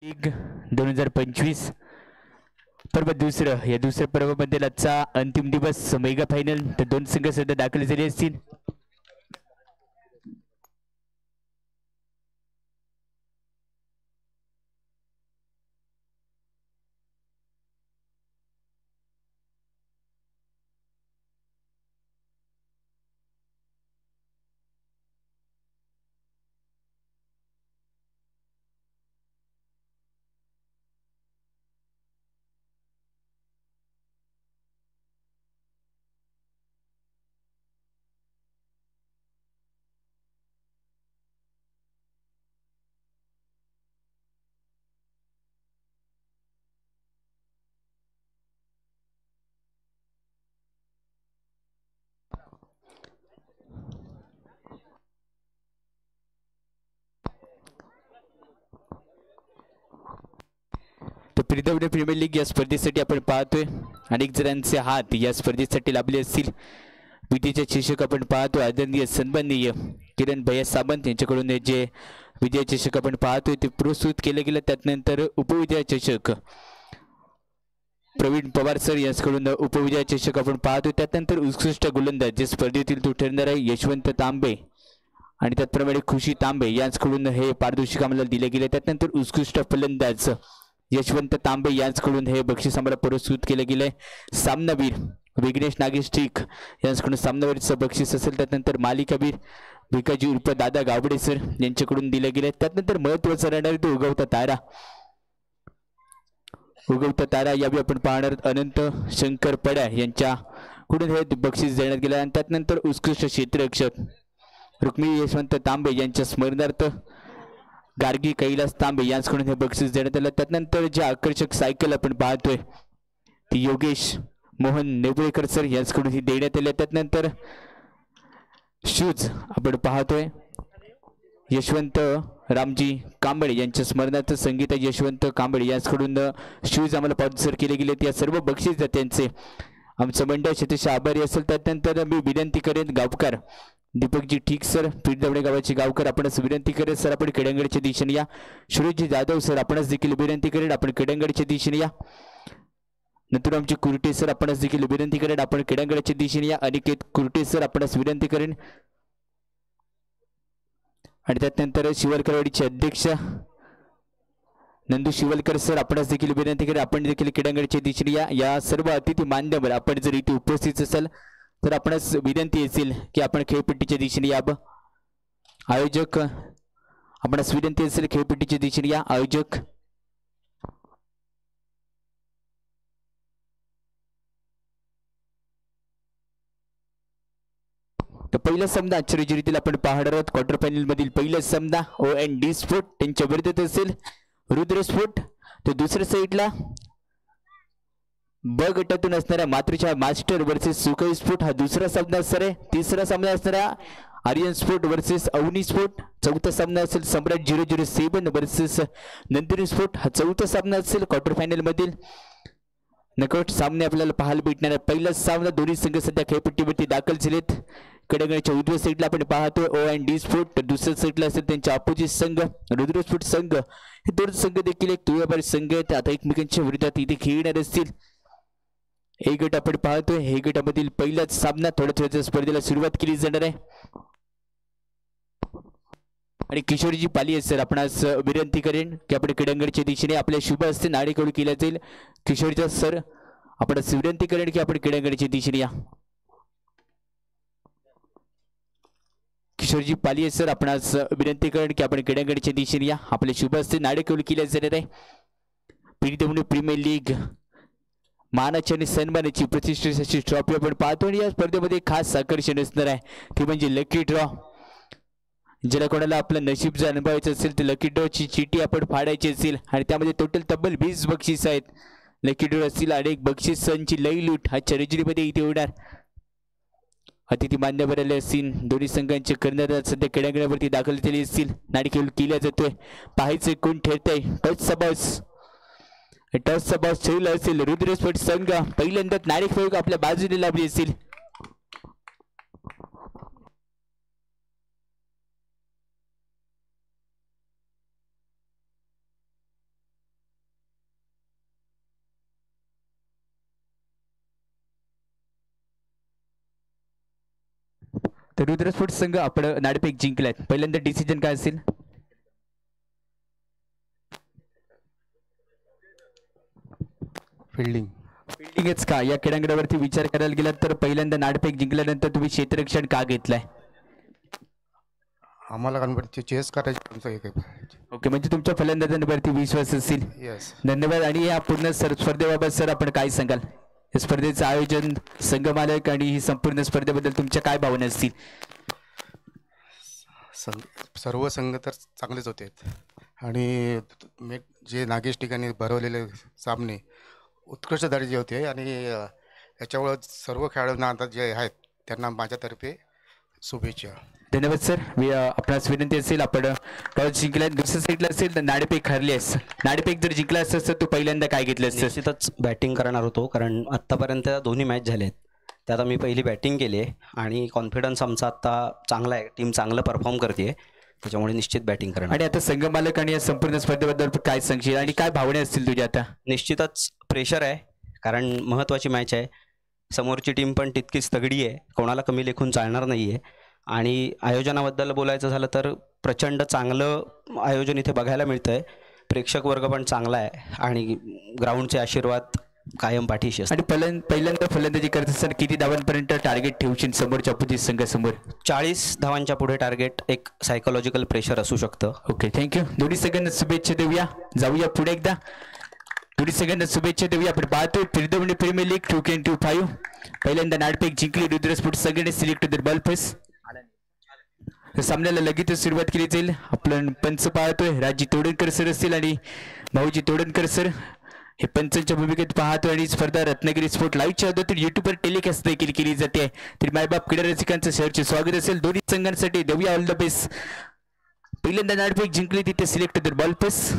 League 2025 पर्व दुसरं या दुसऱ्या पर्वामध्ये आजचा अंतिम दिवस मेगा फायनल तर दोन संघ सध्या दाखल झाले असतील. तर प्रीमियर लीग या स्पर्धेसाठी आपण पाहतोय अनेक जणांचे हात या स्पर्धेसाठी लाभले असतील. विजेचे चषक आपण पाहतोय आदरणीय सन्माननीय किरण भैया सावंत यांच्याकडून जे विजय चषक आपण पाहतोय ते पुरस्कृत केले गेले. त्यानंतर उपविजय चषक प्रवीण पवार सर यांच्याकडून उपविजय चषक आपण पाहतोय. त्यानंतर उत्कृष्ट गोलंदाज जे स्पर्धेतील तो ठरणार आहे यशवंत तांबे आणि त्याचप्रमाणे खुशी तांबे यांच्याकडून हे पारितोषिक आम्हाला दिले गेले. त्यानंतर उत्कृष्ट फलंदाज यशवंत तांबे यांच्याकडून हे बक्षीस आम्हाला पुरस्कृत केले गेले. सामनावीर विघ्नेश नागेश टीक यांच्याकडून सामनावीरचं बक्षीस असेल. त्यानंतर मालिकावीर भिकाजी उर्फ दादा गावडे सर यांच्याकडून दिले गेले. त्यानंतर महत्त्वाचा राहणार तो उगवता तारा यावेळी आपण पाहणार अनंत शंकर पड्या यांच्याकडून हे बक्षीस देण्यात गेले. आणि त्यानंतर उत्कृष्ट क्षेत्ररक्षक रुक्मिणी यशवंत तांबे यांच्या स्मरणार्थ गार्गी कैलास तांबे यांच्याकडून हे बक्षीस देण्यात आलं. त्यानंतर जे आकर्षक सायकल आपण पाहतोय ती योगेश मोहन नेवळेकर सर यांच्याकडून ही देण्यात आले. त्यानंतर शूज आपण पाहतोय यशवंत रामजी कांबळे यांच्या स्मरणार्थ संगीता यशवंत कांबळे यांच्याकडून शूज आम्हाला स्पॉन्सर केले गेले. या सर्व बक्षीसदात्यांचे आमचं मंडळ शतशः आभारी असेल. त्यानंतर मी विनंती करेन गावकर दीपकजी ठीक सर पीठदवडे गावाचे गावकर आपणच विनंती करेन सर आपण केडंगडच्या दिशेने या. सुरेशजी जाधव सर आपणच देखील विनंती करेन आपण केडंगडच्या दिशेने या. नथुरामजी कुर्टे सर आपणच देखील विनंती करेन आपण केडंगडच्या दिशेने या. अनिकेत कुर्टे सर आपणच विनंती करेन. आणि त्यानंतर शिवलकरवाडीचे अध्यक्ष नंदू शिवलकर सर आपणच देखील विनंती करेन आपण देखील केडंगडच्या दिशेने या. या सर्व अतिथी मान्यवर आपण जर इथे उपस्थित असाल तर आपणच विनंती असेल की आपण खेळपट्टीच्या दिशेने यावं. आयोजक आपणच विनंती असेल खेळपट्टीच्या दिशेने या. आयोजक तर पहिला सामना आजच्या रोजीतील आपण पाहणार आहोत. क्वार्टर फायनल मधील पहिला सामना OND स्पोर्ट त्यांच्या विरुद्ध असेल रुद्र स्पोर्ट. तर दुसऱ्या साईडला ब गटातून असणाऱ्या मातृछा मास्टर वर्सेस सुखई स्पोर्ट हा दुसरा सामना असणार आहे. तिसरा सामना असणारा Aryan sport versus Avani sport. चौथा सामना असेल सम्राट 007 वर्सेस नंदिनी स्पोर्ट हा चौथा सामना असेल. क्वार्टर फायनल मधील नकआउट सामने आपल्याला पाहायला भेटणार आहे. पहिला सामना दोन्ही संघ सध्या खेळपट्टीवरती दाखल झालेत. कडंगळच्या उजव्या साईडला आपण पाहतोय OND स्पोर्ट तर दुसऱ्या साईडला असेल त्यांच्या अपोजिट संघ रुद्र स्पोर्ट संघ. हे दोन संघ देखील एक तुळ्याबारी संघ आहेत. आता एकमेकांच्या विरोधात इथे खेळणार असतील. हे गट आपण पाहतोय हे गटामधील पहिलाच सामना थोड्या स्पर्धेला सुरुवात केली जाणार आहे. आणि किशोरजी पालिये सर आपणास विनंती करेन की आपण कडंगडच्या दिशेने आपल्या शुभ हस्ते नाणेकौल केल्या जाईल. किशोरजी सर आपणास विनंती करेन की आपण कडंगडच्या दिशेने या. किशोरजी पालिये सर आपणास विनंती करेन की आपण कडंगडच्या दिशेने या. आपल्या शुभ हस्ते नाणेकौल केल्या जाणार आहे. प्रीमियर लीग मानाची आणि सन्मानाची प्रतिष्ठेची ट्रॉफी आपण पाहतो. आणि या स्पर्धेमध्ये खास आकर्षण असणार आहे ते म्हणजे लकी ड्रॉ. ज्याला कोणाला आपलं नशीब जर अनुभवायचं असेल तर लकी ड्रॉची चिठी आपण फाडायची असेल आणि त्यामध्ये टोटल तब्बल 20 बक्षीस आहेत. लकी ड्रॉ असतील अनेक बक्षिसांची लई लूट हा चर्चेमध्ये इथे होणार. अतिथी मान्यवर आले असतील. दोन्ही संघांचे कर्णधार सध्या खेळांगणावरती दाखल झाले असतील. नाणेखेळ केला जातोय. पाहायचं कोण ठरतंय. टॉसचा बॉस ठेवला असेल रुद्र स्पोर्ट संघ. पहिल्यांदाच नाणेफेक आपल्या बाजूने लाभली असेल. तर रुद्र स्पोर्ट्स संघ आपण नाणेफेक जिंकलाय, पहिल्यांदा डिसिजन काय असेल? फिल्डिंगच का? या क्रीडांगणावरती विचार करायला गेला तर पहिल्यांदा नाणेफेक जिंकल्यानंतर तुम्ही क्षेत्ररक्षण का घेतलाय? आम्हाला गणपतीची चेस करायची आमचं एक ओके, म्हणजे तुमच्या फलंदाजांवरती विश्वास असेल. येस. धन्यवाद. आणि या पूर्ण स्पर्धेबाबत सर आपण काय सांगाल? या स्पर्धेचं आयोजन, संघ मालक आणि ही संपूर्ण स्पर्धेबद्दल तुमच्या काय भावना असतील? सर्व संघ तर चांगलेच होते आणि जे नागेश ठिकाणी भरवलेले सामने उत्कृष्ट दर्जाचे होते आणि याच्यामुळं सर्व खेळाडूंना आता जे आहेत त्यांना माझ्यातर्फे शुभेच्छा. धन्यवाद सर. आपणास विनंती असेल, आपण टॉस जिंकला, दुसऱ्या साईडला असेल तर नाणेफेक हरलीस. नाणेफेक जर जिंकला असतं तर तू पहिल्यांदा काय घेतलं असतं? निश्चितच बॅटिंग करणार होतो, कारण आत्तापर्यंत दोन्ही मॅच झालेत त्यात आम्ही पहिली बॅटिंग केली आहे आणि कॉन्फिडन्स आमचा आत्ता चांगला आहे, टीम चांगलं परफॉर्म करते, त्याच्यामुळे निश्चित बॅटिंग करणार. आणि आता संघ मालक आणि या संपूर्ण स्पर्धेबद्दल काय सांगशील आणि काय भावना असतील तुझ्या? आता निश्चितच प्रेशर आहे, कारण महत्त्वाची मॅच आहे, समोरची टीम पण तितकीच तगडी आहे, कोणाला कमी लेखून चालणार नाही आहे. आणि आयोजनाबद्दल बोलायचं झालं तर प्रचंड चांगलं आयोजन इथे बघायला मिळतं आहे, प्रेक्षक वर्ग पण चांगला आहे आणि ग्राउंडचे आशीर्वाद कायम पाठीशी असतात. आणि पहिल्यांदा फलंदाजी करत असताना किती धावांपर्यंत टार्गेट ठेवशील समोरच्या अपोजिट संघासमोर? 40 धावांच्या पुढे टार्गेट एक सायकोलॉजिकल प्रेशर असू शकतं. Okay, thank you. दोन्ही सगळ्यांना शुभेच्छा देऊया. जाऊया पुढे एकदा. दोन्ही सगळ्यांना शुभेच्छा देऊया. आपण पाहतोय फिरदवणी प्रीमियर लीग 2K25 पहिल्यांदा नाणेफेक जिंकली रुद्र स्पोर्ट्स संघाने. Select the ball first. सामन्याला लगेच सुरुवात केली जाईल. आपण पंच पाहतोय राजी तोडणकर सर असतील आणि भाऊजी तोडणकर सर हे पंचांच्या भूमिकेत पाहतोय. आणि स्पर्धा रत्नागिरी स्पोर्ट लाईव्हच्या अगोदर युट्यूबवर टेलिकास्ट देखील केली जाते. तरी मायबाप क्रीडा रसिकांचं शहरचे स्वागत असेल. दोन्ही संघांसाठी देऊया ऑल द बेस्ट. पहिल्यांदा नाणेफेक जिंकली तिथे select the ball first.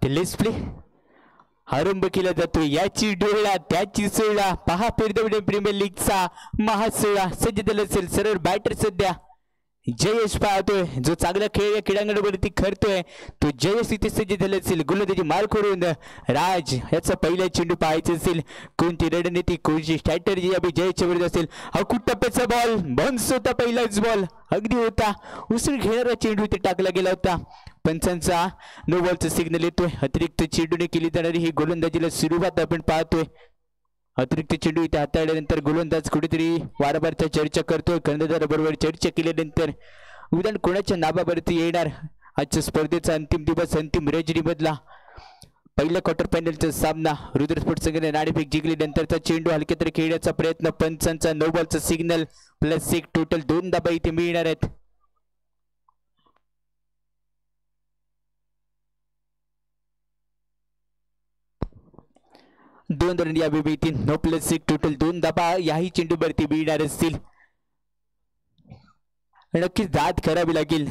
Let's play. आरंभ केला जातो. याची डोळा त्याची सोळा. पहा फिरदवडी प्रीमियर लीगचा महासोळा. सज्ज झाला असेल सरळ बॅटर सध्या जयेश पाहतोय जो चांगला खेळ या क्रीडांगणावरती करतोय तो जयेश इथे सज्ज झाला असेल. गोलंदाजी मार करून राज याचा पहिला चेंडू पाहायचा असेल. कोणती रणनीती कोणती स्ट्रॅटर्जी अभि जयेशच्या विरुद्ध असेल. अकुट टप्प्याचा बॉल बॉन्स होता. पहिलाच बॉल अगदी होता. उसळी घेणारा चेंडू इथे टाकला गेला होता. पंचांचा नो बॉलचा सिग्नल येतोय. अतिरिक्त चेंडूने केली जाणारी ही गोलंदाजीला सुरुवात आपण पाहतोय. अतिरिक्त चेंडू इथे हाताळल्यानंतर गोलंदाज कुठेतरी वारंवार चर्चा करतोय. कर्णधाराबरोबर चर्चा केल्यानंतर उदाहरण कोणाच्या नावावरती येणार आजच्या स्पर्धेचा अंतिम दिवस अंतिम रजनीमधला पहिल्या क्वार्टर फायनलचा सामना. रुद्र स्पोर्ट्स संघाने नाणेफेक जिंकल्यानंतरचा चेंडू हलक्या तरी खेळण्याचा प्रयत्न. पंचांचा नो बॉलचा सिग्नल +1 टोटल 2 धाबा इथे मिळणार आहेत. दोन रन या विभीतील नो +1 टोटल 2 धाबा याही चेंडूवरती मिळणार असतील. नक्कीच दाद करावी लागेल.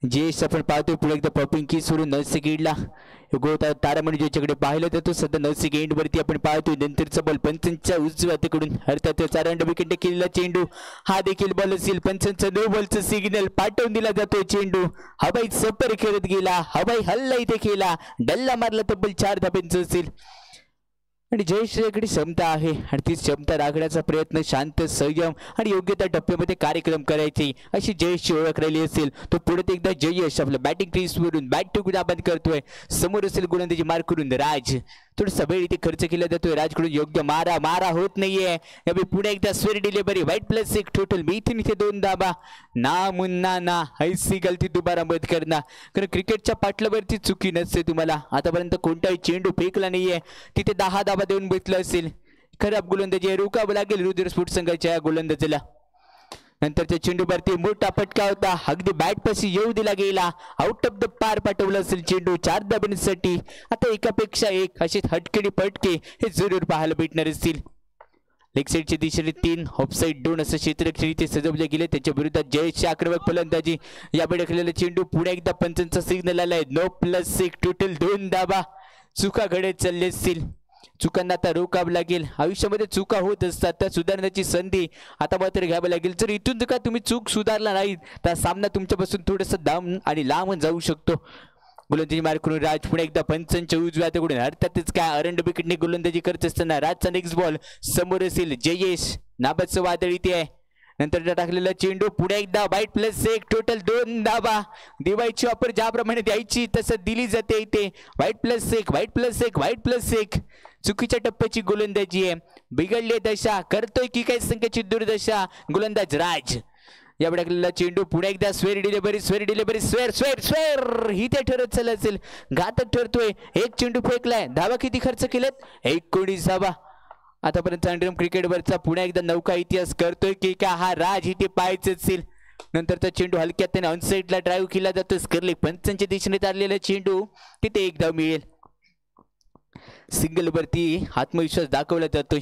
जयेश आपण पाहतोय पुढे एकदा पॉपिंग की सोडून 9 सेकंडला गोता तारा म्हणजे ज्याच्याकडे पाहिलं जातो सध्या 9 सेकंड वरती आपण पाहतोय. नंतरचा बॉल पंचांच्या उजव्या हाताकडून अर्थात 4 रन विकेट केलेला चेंडू हा देखील बॉल असेल. पंचांचा नो बॉलचा सिग्नल पाठवून दिला जातोय. चेंडू हवाई सपर खेळत गेला. हवाई हल्ला इथे केला. डल्ला मारला तब्बल 4 धाब्यांचा असेल. आणि जयेशकडे क्षमता आहे आणि ती क्षमता राखण्याचा प्रयत्न शांत संयम आणि योग्य त्या टप्प्यामध्ये कार्यक्रम करायचे अशी जयेशची ओळख राहिली असेल. तो पुढे एकदा जयेश आपल्या बॅटिंग क्रीजवरून बॅट टू बंद करतोय. समोर असेल गोलंदाजी मार करून राज थोडासा वेळ इथे खर्च केला जातोय. राजकडून योग्य मारा होत नाहीये. पुढे एकदा स्वेर डिलिव्हरी वाईट +1 टोटल मिथून इथे 2 धाबा. ना मुन्ना ना ऐसी गलती दुबारा मत करणार. कारण क्रिकेटच्या पाटलावरती चुकी नसते. तुम्हाला आतापर्यंत कोणताही चेंडू फेकला नाहीये. तिथे 10 धाबा देऊन बसलं असेल. खराब गोलंदाजी रोकावं लागेल रुद्र स्पोर्ट्स संघाच्या गोलंदाजीला. नंतरच्या चेंडूवरती मोठा फटका होता. अगदी बॅट पाशी येऊ दिला गेला. आउट ऑफ द पार पाठवलं असेल चेंडू 4 धाब्यांसाठी. आता एकापेक्षा एक असे हटके पटके हे जरूर पाहायला भेटणार असतील. लेग साईडच्या दिशेने 3 ऑफसाईड 2 असं क्षेत्ररक्षण इथे सजवले गेले. त्याच्या विरोधात जयेशची आक्रमक फलंदाजी. या बेडकलेला चेंडू पुढे एकदा पंचांचा सिग्नल आलाय. नो +1 टोटल 2 धाबा. चुका घडत चालले असतील. चुकांना आता रोकावं लागेल. आयुष्यामध्ये चुका होत असतात. त्या सुधारण्याची संधी आता मात्र घ्यावी लागेल. जर इथून जर का तुम्ही चूक सुधारला नाही तर सामना तुमच्यापासून थोडंसं दाम आणि लांब जाऊ शकतो. गोलंदाजी मार करून राज पुढे एकदा पंचांच्या उजव्या हाताकडून अर्थातच काय अरंड विकेटने गोलंदाजी करत असताना राजचा नेक्स्ट बॉल समोर असेल. जयेश नाबाचं वादळ इथे आहे. नंतर टाकलेला चेंडू पुढे एकदा वाईट +1 टोटल 2 धाबा. दिवाळीची ऑफर ज्याप्रमाणे द्यायची तसं दिली जाते इथे. वाईट +1 चुकीच्या टप्प्याची गोलंदाजी आहे. बिघडली दशा करतोय की काय संख्येची दुर्दशा गोलंदाज राज. या टाकलेला चेंडू पुढे एकदा स्वेर डिलिव्हरी स्वेर इथे ठरत चाललं असेल. घातक ठरतोय. एक चेंडू फेकलाय. धावा किती खर्च केलेत 19 धावा. आतापर्यंत अंडरम क्रिकेटवरचा पुन्हा एकदा नौका इतिहास करतोय की का हा राज इथे पाहायचं असेल. नंतरचा चेंडू हलक्यात त्याने ऑनसाईडला ड्राईव्ह केला जातो. स्कर्ली पंचांच्या दिशेने तारलेला चेंडू तिथे एक धाव मिळेल. सिंगल वरती आत्मविश्वास दाखवला जातोय.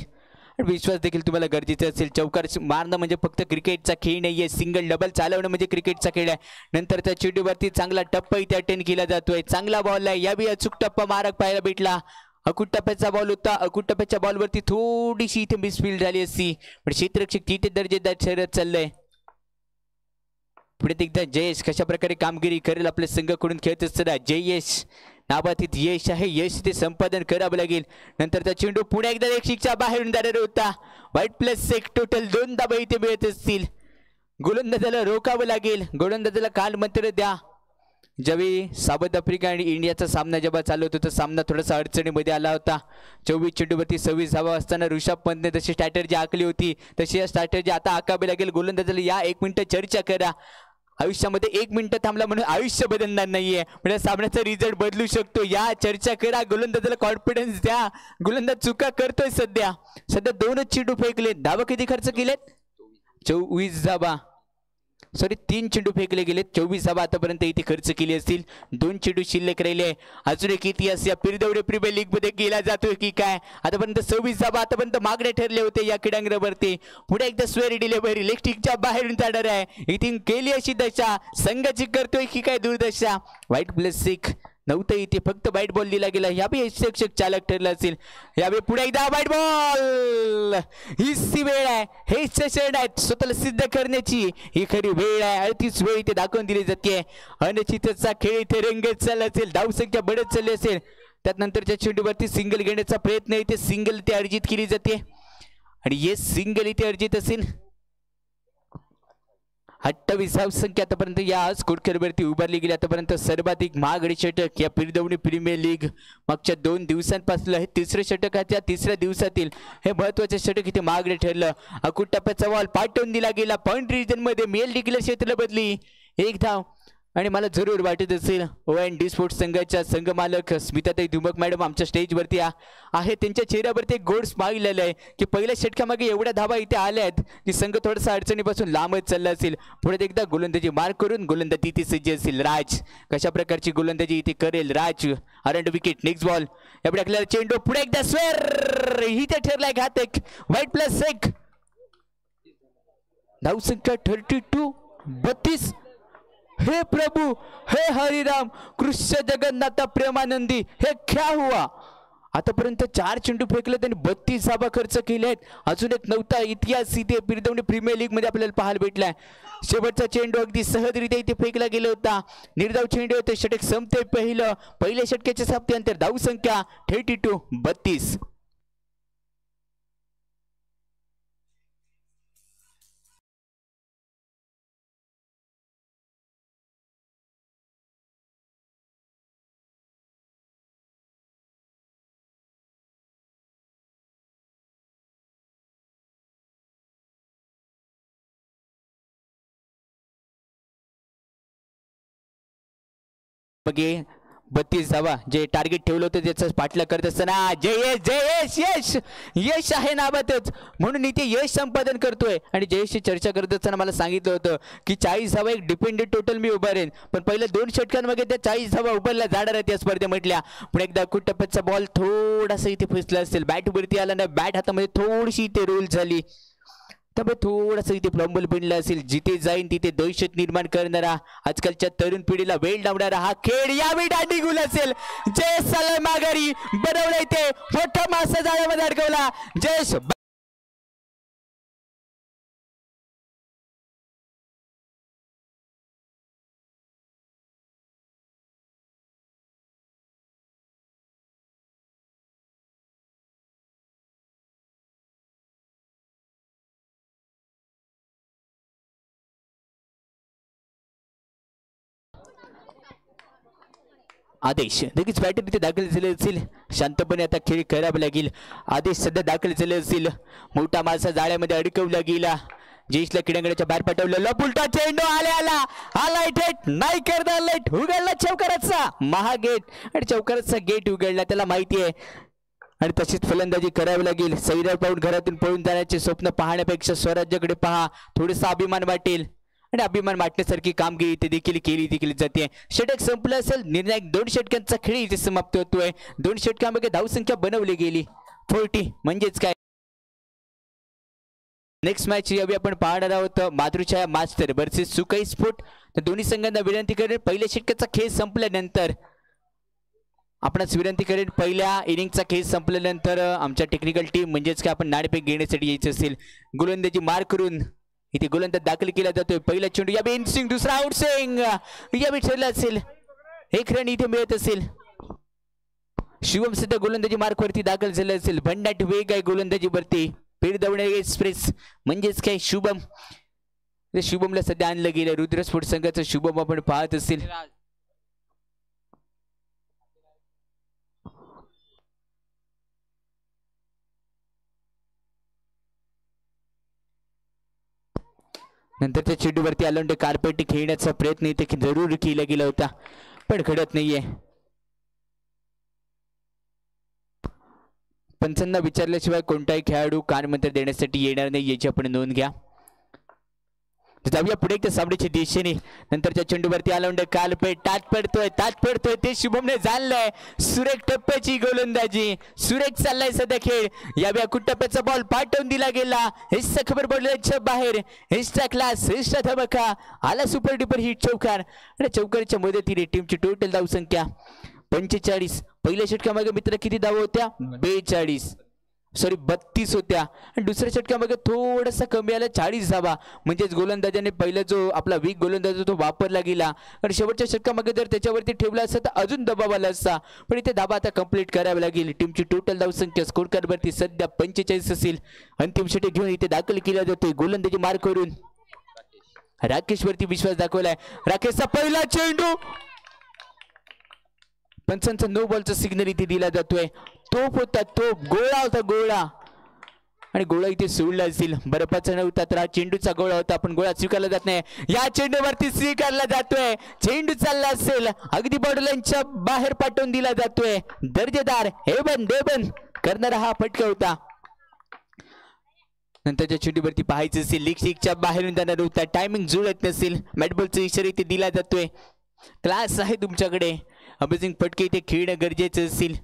विश्वास देखील तुम्हाला गरजेचा असेल. चौकार मारणं म्हणजे फक्त क्रिकेटचा खेळ नाहीये. सिंगल डबल चालवणं म्हणजे क्रिकेटचा खेळ आहे. नंतरच्या चेंडूवरती चांगला टप्पा इथे अटेंड केला जातोय. चांगला बॉल आहे. यावेळी अचूक टप्पा मारक पाहायला भेटला. अकुट टप्प्याचा बॉल होता. अकुट टप्प्याच्या बॉलवरती थोडीशी इथे मिसफील्ड झाली असती पण क्षेत्ररक्षक तिथे दर्जेदार शर्यत चाललंय. पुढे एकदा जयेश कशा प्रकारे कामगिरी करेल आपल्या संघाकडून खेळत असताना. जयेश नाबाधित यश आहे. यश ते संपादन करावं लागेल. नंतरचा चेंडू पुढे एकदा रेषेच्या बाहेरून जाणार होता. वाईट +1 टोटल 2 धाबा इथे मिळत असतील. गोलंदाजाला रोकावं लागेल. गोलंदाजाला काल मंत्र द्या. ज्यावेळी साऊथ आफ्रिका आणि इंडियाचा सामना जेव्हा चालू होता तर सामना थोडासा अडचणीमध्ये आला होता. 24 चेंडूवरती 26 धावा असताना ऋषभ पंतने जशी स्ट्रॅटर्जी आखली होती तशी या स्ट्रॅटर्जी आता आखावी लागेल. गोलंदाजाला या 1 मिनिट चर्चा करा. आयुष्यामध्ये 1 मिनिट थांबला म्हणून आयुष्य बदलणार नाहीये. म्हणजे सामन्याचा रिझल्ट बदलू शकतो. या चर्चा करा. गोलंदाजाला कॉन्फिडन्स द्या. गोलंदाज चुका करतोय. सध्या 2च चेंडू फेकले. धावा किती खर्च केलेत 24 धावा. 3 चेंडू फेकले गेलेत. 24 धावा आतापर्यंत इथे खर्च केली असतील. 2 चेंडू शिल्लक राहिले. अजून एक इतिहास या पिरदवडे प्रीमियर लीग मध्ये केला जातोय की काय. आतापर्यंत 26 धावा आतापर्यंत मागणे ठरले होते या क्रीडांगणावरती. पुढे एकदा स्वेर डिलिव्हरी इलेक्ट्रिकच्या बाहेरून जाणार आहे. इथे केली अशी दशा संघाची करतोय की काय दुर्दशा. वाईट +1 नव्हतं इथे, फक्त वाईट बॉल दिला गेला. यावेळी शिक्षक चालक ठरला असेल. यावेळी पुढे एकदा वाईट बॉल. हीच ती वेळ आहे, हेच क्षण आहे स्वतःला सिद्ध करण्याची. ही खरी वेळ आहे, अडतीच वेळ इथे दाखवून दिली जाते. अनिश्चितचा खेळ इथे रंगत चालला असेल, धावसंख्या बढ़त चालली असेल. त्यानंतरच्या चेंडूवरती सिंगल घेण्याचा प्रयत्न इथे सिंगल इथे अर्जित केली जाते आणि हे सिंगल इथे अर्जित असेल. 28 धावसंख्या आतापर्यंत या स्कोरवरती उभारली गेली. आतापर्यंत सर्वाधिक महागडी षटक या पिरदवणी प्रीमियर लीग मागच्या 2 दिवसांपासून हे तिसरे षटक आहे. त्या तिसऱ्या दिवसातील हे महत्त्वाचे षटक इथे महागडे ठरलं. अकुट टप्प्याचा बॉल पाठवून दिला गेला. पॉइंट रिजन मध्ये मेल डिक्लेअर क्षेत्र बदली, 1 धाव. आणि मला जरूर वाटत असेल OND स्पोर्ट्स संघाच्या संघमालक स्मिताताई धुमक मॅडम आमच्या स्टेजवरती आहे. त्यांच्या चेहऱ्यावरती एक गोड स्माईल आलं आहे की पहिल्या षटकामागे एवढ्या धावा इथे आल्या आहेत की संघ थोडासा अडचणीपासून लांबच चालला असेल. पुढे एकदा गोलंदाजी मार्क करून गोलंदाजी इथे सज्ज असेल. राज कशा प्रकारची गोलंदाजी इथे करेल राज. अरंड विकेट. Next ball. यापुढे आपल्याला चेंडू पुढे एकदा स्वेर इथे ठरलाय घातक. वाईट प्लस 1. धावसंख्या 32. हे प्रभु, हे हरिराम, कृष्ण जगन्नाथ प्रेमानंदी, हे क्या हुआ. आतापर्यंत 4 चेंडू फेकले, त्यांनी 32 धावा खर्च केले आहेत. अजून एक नव्हता इतिहास इथे पिरदवणी प्रीमियर लीग मध्ये आपल्याला पाहायला भेटलाय. शेवटचा चेंडू अगदी सहजरित्या इथे फेकला गेला होता. निर्धाव चेंडू होते. षटक संपते पहिल्या षटकाच्या समाप्तीनंतर धावसंख्या 32. बघे 32 धावा जे टार्गेट ठेवलं होतं त्याचा पाठलाग करत असताना यश आहे नाबातच, म्हणून इथे यश संपादन करतोय. आणि जयेशची चर्चा करत असताना मला सांगितलं होतं की 40 धावा एक डिपेंडेंट टोटल मी उभारेन, पण पहिल्या 2 षटकांमध्ये त्या 40 धावा उभारल्या जाणार आहेत या स्पर्धेमधल्या. पण एकदा कुटप्प्याचा बॉल थोडासा इथे फसला असेल, बॅट वरती आला ना, बॅट हातामध्ये थोडीशी इथे रोल झाली, त्यामुळे थोडासा इथे फ्लॉम्बल बनला असेल. जिथे जाईन तिथे दहशत निर्माण करणारा, आजकालच्या तरुण पिढीला वेळ लावणारा हा खेळ यावेळी दांडी गुल असेल. जयेश सलग माघारी बनवला, इथे मोठा मासा जाळ्यामध्ये अडकवला. जयेश आदेश लगेच बॅटर इथे दाखल झाले असेल. शांतपणे आता खेळ करावा लागेल. आदेश सध्या दाखल झाले असेल. मोठा मासा जाळ्यामध्ये अडकवला गेला. जयेशला क्रीडांगणाच्या बाहेर पाठवलं. लपुलटा चेंडू आला थेट नाही करता लेट उघडला चौकाराचा महागेट आणि चौकाराचा गेट उघडला, त्याला माहिती आहे. आणि तशीच फलंदाजी करावी लागेल. सैराट पाहून घरातून पळून जाण्याचे स्वप्न पाहण्यापेक्षा स्वराज्याकडे पहा, थोडासा अभिमान वाटेल. आणि अभिमान वाटण्यासारखी कामगिरी इथे देखील केली जाते. षटक संपलं असेल. निर्णायक 2 षटकांचा खेळ इथे समाप्त होतोय. 2 षटकांमध्ये धावसंख्या बनवली गेली 40. म्हणजेच काय, नेक्स्ट मॅच यावी आपण पाहणार आहोत मातृछाया मास्टर वर्सेस सुकाई स्पोर्ट. तर दोन्ही संघांना विनंती करेन पहिल्या षटकाचा खेळ संपल्यानंतर आपणास विनंती करेन पहिल्या इनिंगचा खेळ संपल्यानंतर आमच्या टेक्निकल टीम म्हणजेच काय आपण नाणेफेक घेण्यासाठी यायचं असेल. गोलंदाजी मार करून इथे गोलंदाज दाखल केला जातोय. पहिला चेंडू यावे इनस्विंग, दुसरा आउटस्विंग यावे ठरला असेल. 1 रन इथे मिळत असेल. शुभम सध्या गोलंदाजी मार्कवरती दाखल झाला असेल. भन्नाट वेग आहे गोलंदाजीवरती. पिरदवणे एक्सप्रेस म्हणजेच काय शुभमला सध्या आणलं गेलं. रुद्र स्पोर्ट्स संघाचं शुभम आपण पाहत असेल. नंतरच्या चेंडूवरती अलाउंड कार्पेट खेळण्याचा प्रयत्न इथे जरूर केला गेला होता, पण घडत नाहीये. पंचांना विचारल्याशिवाय कोणताही खेळाडू कानमंत्र देण्यासाठी येणार नाही याची आपण नोंद घ्या. जाऊया पुढे एकदा सामन्याच्या दिशेने. नंतरच्या चेंडूवरती अलाउंड कार्पेट तात पडतोय ते शुभमने जाणलंय. सुरेख टप्प्याची गोलंदाजी, सुरेख चाललाय सध्या खेळ. याव्या कुटप्प्याचा बॉल पाठवून दिला गेला. हेच खबर पडल्याच्या बाहेर. हेस्टा क्लास, हेस्टा धमाका आला. सुपर डुपर हिट चौकार आणि चौकाराच्या मदतीने टीमची टोटल धावसंख्या 45. पहिल्या षटकामागे मित्र किती धावा होत्या? 32 होत्या आणि दुसऱ्या षटकामागे थोडासा कमी आला 40 धावा. म्हणजेच गोलंदाजाने पहिला जो आपला वीक गोलंदाज तो वापरला गेला आणि शेवटच्या षटकामागे जर त्याच्यावरती ठेवला असता तर अजून दबाव आला असता. पण इथे धावा आता कंप्लीट करावी लागेल. टीमची टोटल धावसंख्या स्कोर कार्डवरती सध्या 45 असेल. अंतिम षटक घेऊन इथे दाखल केला जातोय. गोलंदाजी मार करून राकेश वरती विश्वास दाखवलाय. राकेशचा पहिला चेंडू, पंचांचा नो बॉलचा सिग्नल इथे दिला जातोय. तोप होता, तोप गोळा होता, गोळा आणि गोळा इथे सोडला असेल. बर्फाचा नव्हता तर हा चेंडूचा गोळा होता. पण गोळा स्वीकारला जात नाही. या चेंडूवरती स्वीकारला जातोय. चेंडू चालला असेल अगदी बॉर्डरलाईनच्या बाहेर पाठवून दिला जातोय. दर्जेदार हेबन करणारा हा फटका होता. नंतरच्या चेंडूवरती पाहायचं असेल लीग सिक्सच्या बाहेरून जाणार होता. टायमिंग जुळत नसेल. मॅटबॉलचा इशारा इथे दिला जातोय. क्लास आहे तुमच्याकडे, अमेझिंग फटके इथे खेळणं गरजेचं असेल.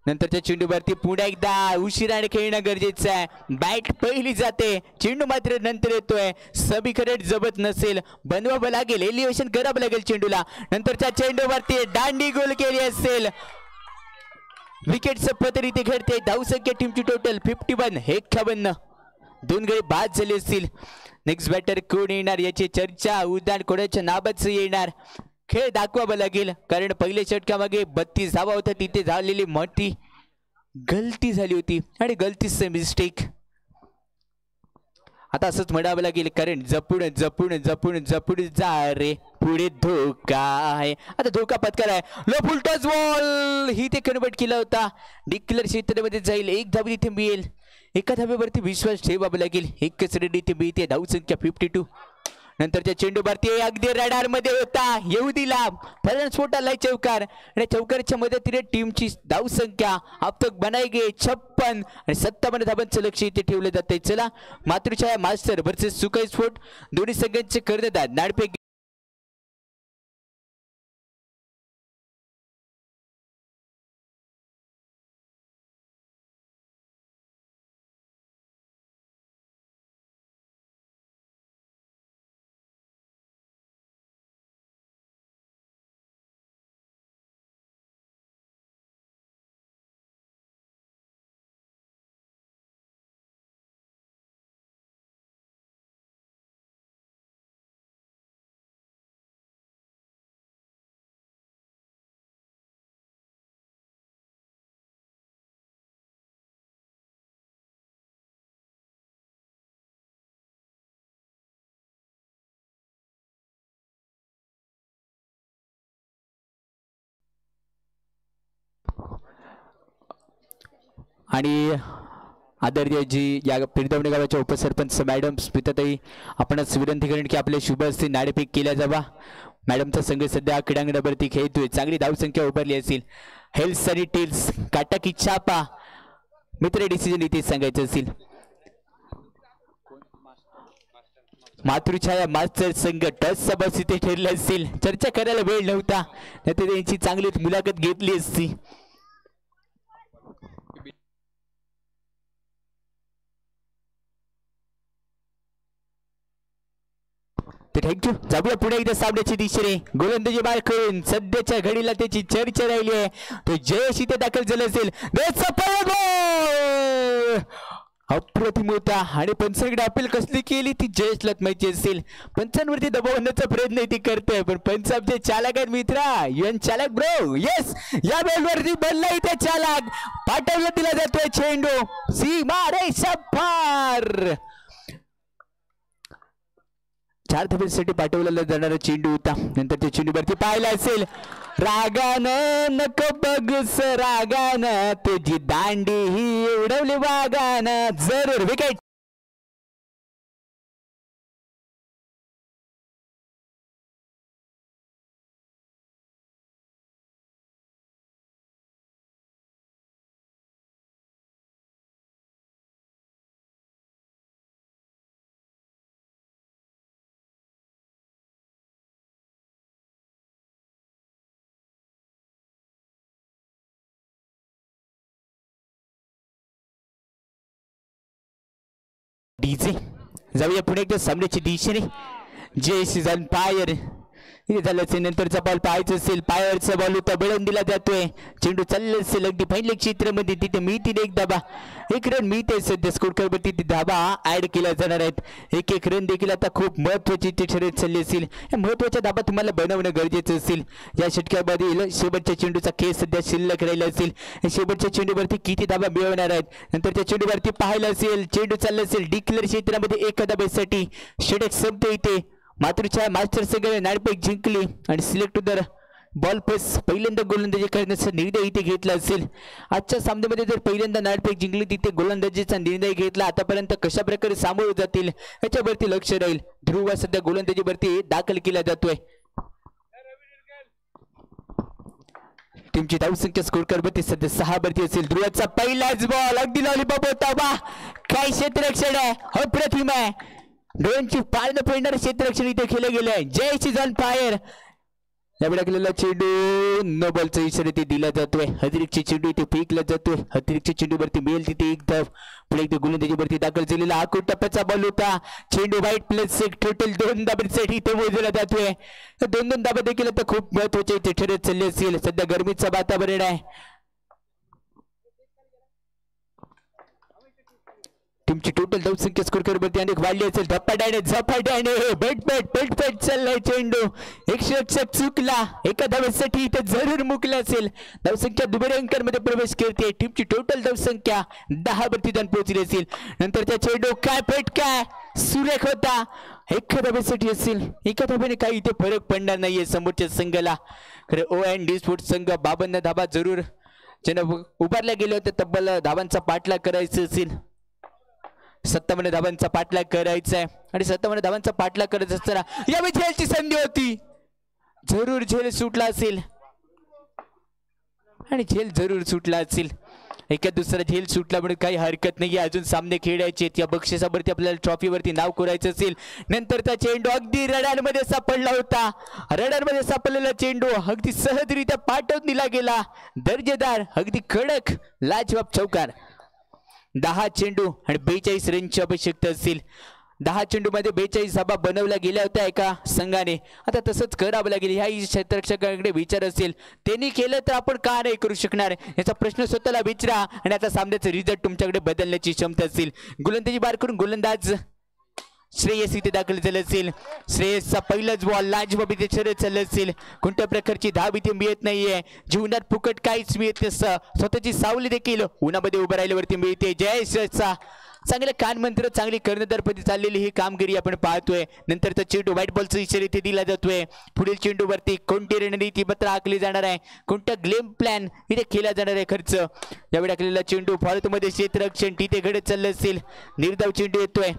नंतरच्या चेंडूवरती पुन्हा एकदा उशिराने खेळणं गरजेचं आहे. बॅट पहिली जाते, चेंडू मात्र नंतर येतोय. समीकरण जमत नसेल, बनवावं लागेल, एलिव्हेशन करावं लागेल चेंडूला. नंतरच्या चेंडूवरती दांडी गोल केली असेल. विकेटचं पत्र इथे घडते. धावसंख्या टीमची टोटल 51. 51. 2 गडी बाद झाले असतील. नेक्स्ट बॅटर कोण येणार याची चर्चा, उद्यान कोणाच्या नावाचं येणार, खेळ दाखवावा लागेल. कारण पहिल्या षटकामागे 32 धावा होत्या. तिथे झालेली मोठी गलती झाली होती आणि गलतीचं मिस्टेक आता असंच म्हणावं लागेल. कारण जपून जपून जपून जपून जा रे, पुढे धोका आहे. आता धोका पत्कराय. लो फुल टच बॉल ही ते कन्वर्ट केला होता. डिक्लेअर क्षेत्रामध्ये जाईल. 1 धाव इथे मिळेल. एका धावेवरती विश्वास ठेवावा लागेल. एकच रन इथे मिळते. धावसंख्या 52. नंतरच्या चेंडूवरती अगदी रडार मध्ये होता, येऊ दिला. फलस्फोटाला चौकार आणि चौकारच्या मदतीने टीमची धावसंख्या अब तक बनाई गई 56 आणि 57 धावांचं लक्ष इथे ठेवलं जाते. चला मातृछाया मास्टर वर्सेस सुकाई स्फोट, दोन्ही संघांचे कर्णधार नाडपे आणि आदरणीय या पिरदवणे गावाच्या उपसरपंच मॅडम स्मिताताई आपणास विनंती करेन की आपल्या शुभ हस्ते नाणेफेक केल्या जावा. मॅडमचा संघ सध्या क्रीडांगणावरती खेळतोय. चांगली धावसंख्या उभारली असेल. हेल्स आणि टेल्स काटा की छापा मित्र डिसिजन इथे सांगायचं असेल. मातृछाया मास्टर संघ टच सबस इथे ठरले असतील. चर्चा करायला वेळ नव्हता, नाहीतर त्यांची चांगली मुलाखत घेतली असती. थँक्यू. जाऊया पुढे एकदा सामन्याची दिशेने. गोलंदाजी बाहेर करून सध्याच्या घडीला त्याची चर्चा राहिली आहे. तो जयश इथे दाखल झाला असेल. अप्रतिम होता आणि पंचांकडे अपील कसली केली ती जयेशला माहिती असेल. पंचांवरती दबाव आणण्याचा प्रयत्न ती करतोय, पण पंच आमचे चालक आहेत मित्रा. युएन चालक ब्रो. येस, या बॉलवरती बनला इथे चालक. पाठवला दिला जातोय चेंडू सीमा रेषा पार. 4 धावेसाठी पाठवलेला जाणारा चेंडू होता. नंतर त्या चेंडूवरती पाहिला असेल. रागानं नको बघूस रागानं, तुझी दांडी ही उडवली वागानं. जरूर विकेट. डीजे जाऊया पुणे एकदा सामन्याची दिशेने. जय सीझन पायर हे झालं असेल. नंतरचा बॉल पाहायचा असेल, पायावरचा बॉल होता, बळून दिला जातोय. चेंडू चालला असेल अगदी फाईनल क्षेत्रामध्ये, तिथे मिळतील एक धाबा, एक रन मिळते सध्या. स्कोर वरती धाबा ऍड केला जाणार आहेत. एक एक रन देखील आता खूप महत्वाची ते ठरत चालली असेल. महत्वाचा धाबा तुम्हाला बनवणं गरजेचं असेल. या षटकामध्ये शेवटच्या चेंडूचा खेळ सध्या शिल्लक राहिला असेल. शेवटच्या चेंडूवरती किती धाबा मिळवणार आहेत. नंतरच्या चेंडूवरती पाहायला असेल, चेंडू चालला असेल डिक्लेअर क्षेत्रामध्ये, एका धाब्यासाठी षटक संपते इथे. मातृच्या मास्टर संघाने नाणेफेक जिंकली आणि सिलेक्ट टू द बॉल पास पहिल्यांदा गोलंदाजी करण्याचा निर्णय इथे घेतला असेल. आजच्या सामन्यामध्ये जर पहिल्यांदा नाणेफेक जिंकली, तिथे गोलंदाजीचा निर्णय घेतला. आतापर्यंत कशा प्रकारे सामोरे जातील याच्यावरती लक्ष राहील. ध्रुव सध्या गोलंदाजीवरती दाखल केला जातोय. टीमची धावसंख्या स्कोर करवरती सध्या 6 वरती असेल. ध्रुवाचा पहिलाच बॉल अगदी लॉलीपॉप होता. बा काय क्षेत्ररक्षण आहे, अप्रतिम आहे. डोळ्यांची पाळणं पडणारं क्षेत्ररक्षण इथे केलं गेलंय. जय इज ऑन फायर. यावेळी केलेला चेंडू नो बॉलचा इशारा ते दिला जातोय. अतिरिक्त चेंडू इथे फेकला जातोय. अतिरिक्त चेंडूवरती मिळेल तिथे एक धाव. पुढे एकदा गोलंदाजीवरती दाखल झालेला आखूड टप्प्याचा बॉल होता. चेंडू वाईट प्लस एक, टोटल 2 धाबांसाठी इथे मोजला जातोय. 2-2 धाबा देखील आता खूप महत्वाचे इथे ठरत चालले असेल. सध्या गरमीचं वातावरण आहे. टीमची टोटल धावसंख्या स्कोर करवरती अनेक वाढली असेल. झपाट्याने पटपट चाललाय चेंडू. एक षटक चुकला, एका धावेसाठी इथे जरूर मुकला असेल. धावसंख्या दुबारी अंकांमध्ये प्रवेश करते. टीमची टोटल धावसंख्या 10 वरती जाऊन पोहोचली असेल. नंतरचा चेंडू काय फटका सुरेख होता. एका धावेसाठी असेल. एका धावेने काही इथे फरक पडणार नाहीये समोरच्या संघाला. खरं O&D स्पोर्ट्स संघ 52 धाबा जरूर ज्यांना उभारल्या गेले होते. तब्बल धावांचा पाठलाग करायचा असेल. 57 धावांचा पाठलाग करायचा आहे आणि 57 धावांचा पाठलाग करत असताना यावेळी झेलची संधी होती. जरूर झेल सुटला असेल आणि झेल जरूर सुटला असेल. एका दुसरा झेल सुटला म्हणून काही हरकत नाही. अजून सामने खेळायचे. या बक्षिसावरती आपल्याला ट्रॉफीवरती नाव कोरायचं असेल. नंतरचा चेंडू अगदी रडारमध्ये सापडला होता. रडारमध्ये सापडलेला चेंडू अगदी सहजरित्या पाठवून दिला गेला. दर्जेदार, अगदी कडक, लाजवाब चौकार. 10 चेंडू आणि 42 रनची आवश्यकता असेल. 10 चेंडू मध्ये 42 धाबा बनवल्या गेल्या होत्या एका संघाने. आता तसंच करावं लागेल. ह्या क्षेत्ररक्षकाकडे विचार असेल, त्यांनी केलं तर आपण का नाही करू शकणार याचा प्रश्न स्वतःला विचारा आणि आता सामन्याचा रिझल्ट तुमच्याकडे बदलण्याची क्षमता असेल. गोलंदाजी बार करून गोलंदाज श्रेयस इथे दाखल झालं असेल. श्रेयसचा पहिलाच बॉल लाजबाब इथे शर्यत चाललं असेल. कोणत्या प्रकारची धाव इथे मिळत नाहीये. जीवनात फुकट काहीच मिळत नसतं. स्वतःची सावली देखील उन्हामध्ये उभं राहिल्यावरती मिळते. जय श्रेयसचा चांगले कानमंत्र, चांगली कर्णधारपदी चाललेली ही कामगिरी आपण पाहतोय. नंतरचा चेंडू व्हाईट बॉलचा इशारा इथे दिला जातोय. पुढील चेंडूवरती कोणती रणनीती पत्र आखली जाणार आहे, कोणता गेम प्लॅन इथे केला जाणार आहे खर्च. यावेळी आखलेला चेंडू भारतमध्ये क्षेत्ररक्षण तिथे घडत चाललं असेल. निर्धाव चेंडू येतोय.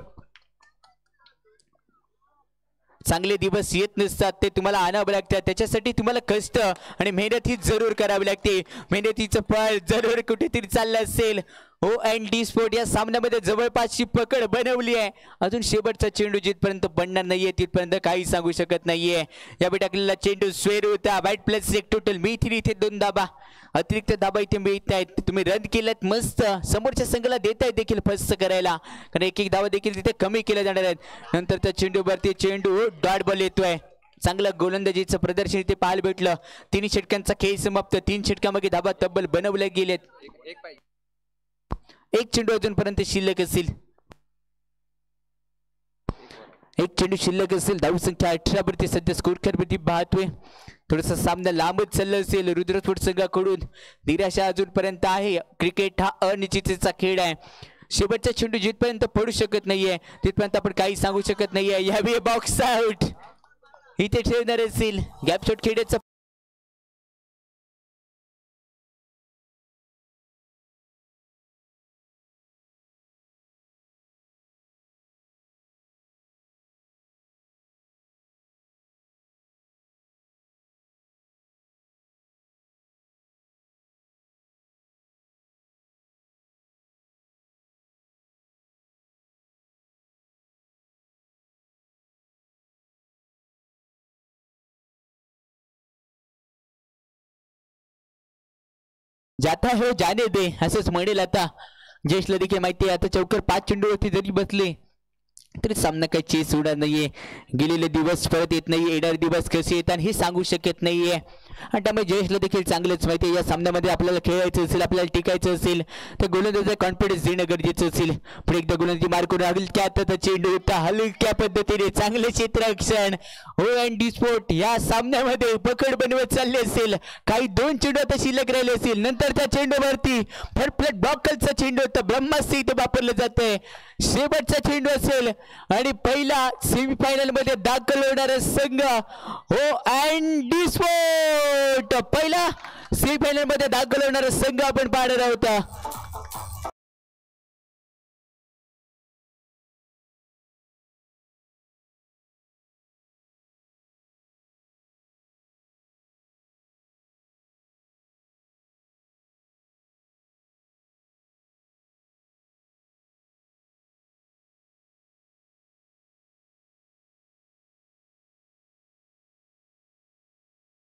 चांगले दिवस येत नसतात, ते तुम्हाला आणावं लागतात. त्याच्यासाठी तुम्हाला कष्ट आणि मेहनत ही जरूर करावी लागते. मेहनतीचं फळ जरूर कुठेतरी चाललं असेल. O&D स्पोर्ट या सामन्यामध्ये जवळपासची पकड बनवली आहे. अजून शेवटचा चेंडू जिथपर्यंत पडणार नाहीये तिथपर्यंत काही सांगू शकत नाहीये. यावेळी टाकलेला चेंडू स्वेर होता. वाईट प्लस एक, टोटल मिळतील इथे 2 धाबा. अतिरिक्त धाबा इथे मिळत आहेत. तुम्ही रन केलात मस्त. समोरच्या संघाला देत आहेत देखील फस्त करायला, कारण एक धावा देखील तिथे कमी केल्या जाणार आहेत. नंतरच्या चेंडूवरती चेंडू डॉट बॉल येतोय. चांगलं गोलंदाजीचं प्रदर्शन इथे पाहायला भेटलं. 3 षटकांचा खेळ समाप्त. 3 षटकांमध्ये धाबा तब्बल बनवल्या गेलेत. एक चेंडू अजूनपर्यंत शिल्लक असेल. एक चेंडू शिल्लक असेल. धावसंख्या 18 वरती सध्या स्कोर करवरती पाहतोय. थोडासा सामना लांबच चालला असेल. रुद्रस्फोट संघाकडून निराशा अजूनपर्यंत आहे. क्रिकेट हा अनिश्चिततेचा खेळ आहे. शेवटचा चेंडू जिथपर्यंत पडू शकत नाहीये तिथपर्यंत आपण काही सांगू शकत नाहीये. यावेळी बॉक्स आउट इथे ठेवणार असेल. गॅप शॉट खेळण्याचा जाता हो जाने दे असंच म्हणेल. आता जयेशला देखील माहिती आहे. आता चौकर 5 चेंडूवरती जरी बसले तरी सामना काही चेस होणार नाहीये. गेलेले दिवस परत येत नाही, येणारे दिवस कसे येतात हे सांगू शकत नाहीये. आणि त्यामुळे जयेशला देखील चांगलंच माहिती आहे या सामन्यामध्ये आपल्याला खेळायचं असेल, आपल्याला टिकायचं असेल तर गोलंदाजाचा कॉन्फिडन्स देणं गरजेचं असेल. पण एकदा गोलंदाजी मार करून लागेल त्यात चेंडू होता हलक्या पद्धतीने चांगलं क्षेत्ररक्षण. हो अँडी स्पोर्ट या सामन्यामध्ये पकड बनवत चालले असेल. काही 2 चेंडू आता शिल्लक राहिले असतील. नंतर त्या चेंडूवरती फरफ्लट बॉकलचा चेंडू होता, ब्रह्मास्त्र इथे वापरलं जातंय. शेवटचा चेंडू असेल आणि पहिला सेमीफायनल मध्ये दाखल होणारा संघ हो अँडी स्पोर्ट पहिला सेमीफायनल मध्ये दाखल होणारा संघ आपण पाहणार आहोत.